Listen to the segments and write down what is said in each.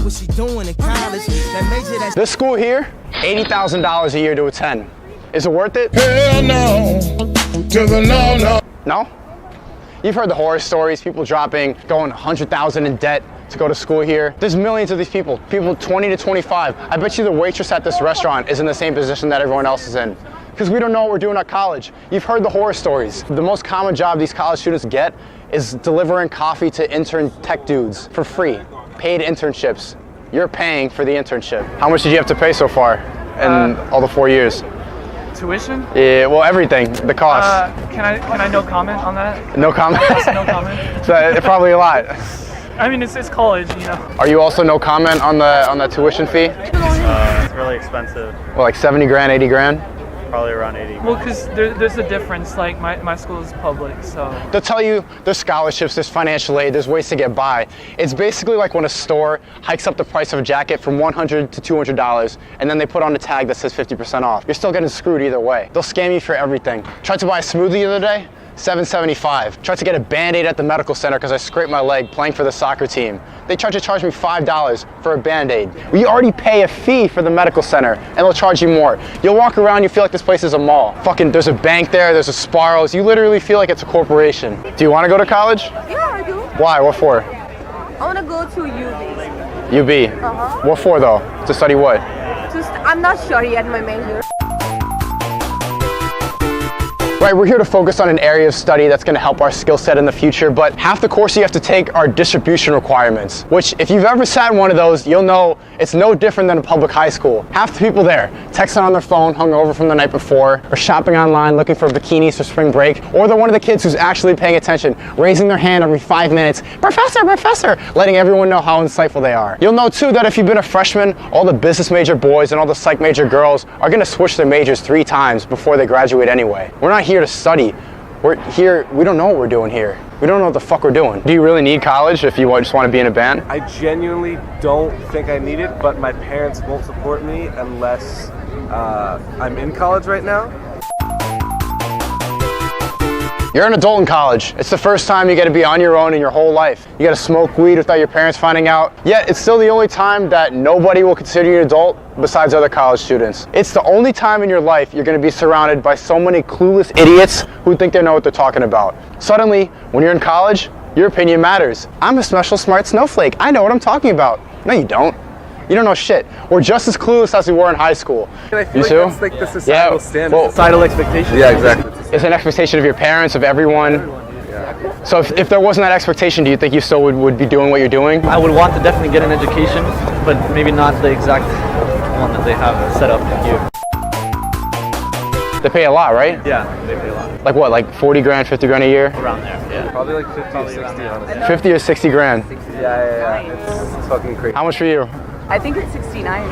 what she doing in college. That major that This school here, $80,000 a year to attend. Is it worth it? Hell no, to the no. No? You've heard the horror stories, people going 100,000 in debt to go to school here. There's millions of these people 20 to 25. I bet you the waitress at this restaurant is in the same position that everyone else is in. Because we don't know what we're doing at college. You've heard the horror stories. The most common job these college students get is delivering coffee to intern tech dudes for free. Paid internships. You're paying for the internship. How much did you have to pay so far in all the 4 years? Tuition? Yeah, well, everything, the cost. Can I no comment on that? No comment? No comment. So probably a lot. I mean, it's college, you know. Are you also no comment on the tuition fee? It's really expensive. Well, like 70 grand, 80 grand? Probably around 80. Well, because there's a difference. Like my school is public, so. They'll tell you there's scholarships, there's financial aid, there's ways to get by. It's basically like when a store hikes up the price of a jacket from $100 to $200, and then they put on a tag that says 50% off. You're still getting screwed either way. They'll scam you for everything. Tried to buy a smoothie the other day, $7.75. Tried to get a Band-Aid at the medical center because I scraped my leg playing for the soccer team. They tried to charge me $5 for a Band-Aid. We already pay a fee for the medical center, and they'll charge you more. You'll walk around, you feel like this place is a mall. Fucking, there's a bank there, there's a Sparrows. You literally feel like it's a corporation. Do you want to go to college? Yeah, I do. Why? What for? I want to go to UB. UB? Uh-huh. What for though? To study what? I'm not sure yet my major. Right, we're here to focus on an area of study that's going to help our skill set in the future, but half the course you have to take are distribution requirements, which if you've ever sat in one of those, you'll know it's no different than a public high school. Half the people there, texting on their phone, hungover from the night before, or shopping online looking for bikinis for spring break, or they're one of the kids who's actually paying attention, raising their hand every 5 minutes, "Professor, professor," letting everyone know how insightful they are. You'll know too that if you've been a freshman, all the business major boys and all the psych major girls are going to switch their majors 3 times before they graduate anyway. We're not here to study. We're here, we don't know what we're doing here. We don't know what the fuck we're doing. Do you really need college if you just want to be in a band? I genuinely don't think I need it, but my parents won't support me unless I'm in college right now. You're an adult in college. It's the first time you get to be on your own in your whole life. You get to smoke weed without your parents finding out. Yet it's still the only time that nobody will consider you an adult besides other college students. It's the only time in your life you're going to be surrounded by so many clueless idiots who think they know what they're talking about. Suddenly, when you're in college, your opinion matters. I'm a special smart snowflake. I know what I'm talking about. No, you don't. You don't know shit. We're just as clueless as we were in high school. And I feel like that's like the societal standard. Well, societal expectation. Yeah, exactly. It's an expectation of your parents, of everyone. Yeah. So if there wasn't that expectation, do you think you still would be doing what you're doing? I would want to definitely get an education, but maybe not the exact one that they have set up here. They pay a lot, right? Yeah, they pay a lot. Like what, like 40 grand, 50 grand a year? Around there, yeah. Probably like 50 or 60, honestly. 50 or 60 grand? Yeah. It's fucking crazy. How much for you? I think it's 69.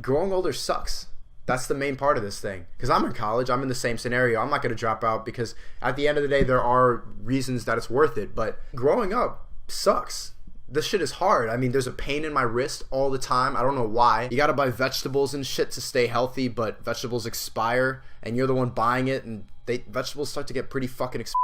Growing older sucks. That's the main part of this thing. Because I'm in college, I'm in the same scenario. I'm not going to drop out because at the end of the day, there are reasons that it's worth it. But growing up sucks. This shit is hard. I mean, there's a pain in my wrist all the time. I don't know why. You gotta buy vegetables and shit to stay healthy, but vegetables expire, and you're the one buying it, and vegetables start to get pretty fucking expensive.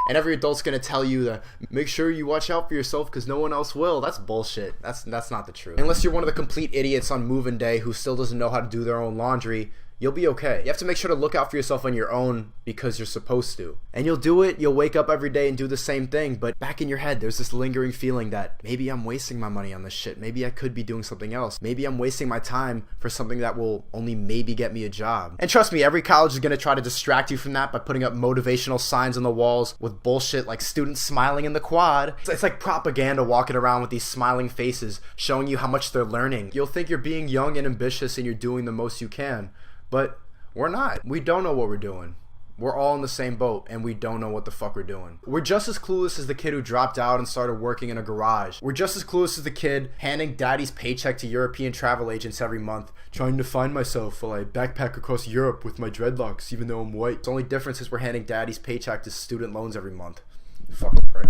And every adult's gonna tell you that make sure you watch out for yourself because no one else will. That's bullshit. That's not the truth. Unless you're one of the complete idiots on move-in day who still doesn't know how to do their own laundry, you'll be okay. You have to make sure to look out for yourself on your own because you're supposed to. And you'll do it, you'll wake up every day and do the same thing, but back in your head, there's this lingering feeling that maybe I'm wasting my money on this shit. Maybe I could be doing something else. Maybe I'm wasting my time for something that will only maybe get me a job. And trust me, every college is gonna try to distract you from that by putting up motivational signs on the walls with bullshit like students smiling in the quad. It's like propaganda walking around with these smiling faces showing you how much they're learning. You'll think you're being young and ambitious and you're doing the most you can. But we're not. We don't know what we're doing. We're all in the same boat and we don't know what the fuck we're doing. We're just as clueless as the kid who dropped out and started working in a garage. We're just as clueless as the kid handing daddy's paycheck to European travel agents every month, trying to find myself while I backpack across Europe with my dreadlocks even though I'm white. The only difference is we're handing daddy's paycheck to student loans every month. Fucking price.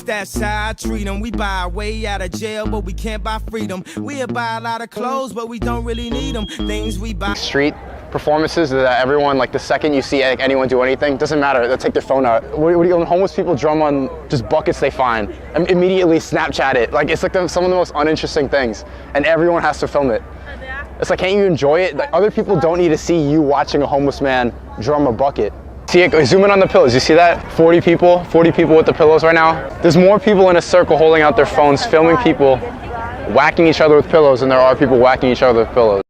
That's how I treat them. We buy our way out of jail, but we can't buy freedom. We'll buy a lot of clothes, but we don't really need them. Things we buy. Street, performances that everyone, like the second you see anyone do anything, doesn't matter, they'll take their phone out. When homeless people drum on just buckets they find, and immediately Snapchat it. Like it's like some of the most uninteresting things, and everyone has to film it. It's like, can't you enjoy it? Like other people don't need to see you watching a homeless man drum a bucket. See it, zoom in on the pillows, you see that? 40 people with the pillows right now. There's more people in a circle holding out their phones, filming people whacking each other with pillows than there are people whacking each other with pillows.